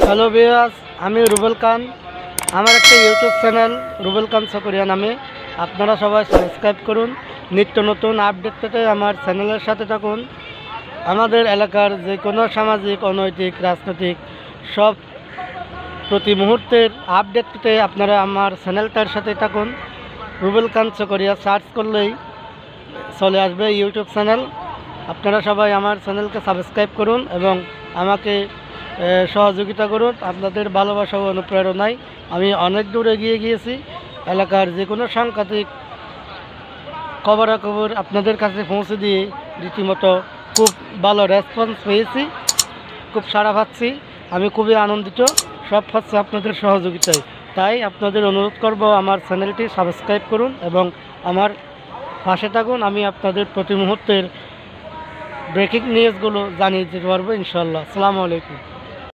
Hello viewers, আমি রুবেল খান। আমার একটা ইউটিউব চ্যানেল রুবেল খান চকরিয়া নামে। আপনারা সবাই সাবস্ক্রাইব করুন। নিত্য নতুন আপডেট পেতে আমার চ্যানেলের সাথে থাকুন। আমাদের এলাকার যে কোনো সামাজিক, অনৈতিক, রাজনৈতিক সব প্রতি মুহূর্তের আপডেট পেতে আপনারা আমার চ্যানেলটার সাথে থাকুন। রুবেল খান চকরিয়া সার্চ করলেই চলে আসবে ইউটিউব চ্যানেল। আপনারা সবাই আমার চ্যানেলকে সাবস্ক্রাইব করুন এবং আমাকে সহযোগিতা করুন। আপনাদের ভালোবাসা ও অনুপ্রেরণায় আমি অনেক দূর এগিয়ে গিয়েছি। এলাকার যে কোনো সাংঘাতিক খবরাখবর আপনাদের কাছে পৌঁছে দিয়ে রীতিমতো খুব ভালো রেসপন্স পেয়েছি, খুব সাড়া পাচ্ছি। আমি খুবই আনন্দিত, সব পাচ্ছি আপনাদের সহযোগিতায়। তাই আপনাদের অনুরোধ করব আমার চ্যানেলটি সাবস্ক্রাইব করুন এবং আমার পাশে থাকুন। আমি আপনাদের প্রতি মুহূর্তের ব্রেকিং নিউজগুলো জানিয়ে দিতে পারবো ইনশাল্লাহ। আসসালামু আলাইকুম।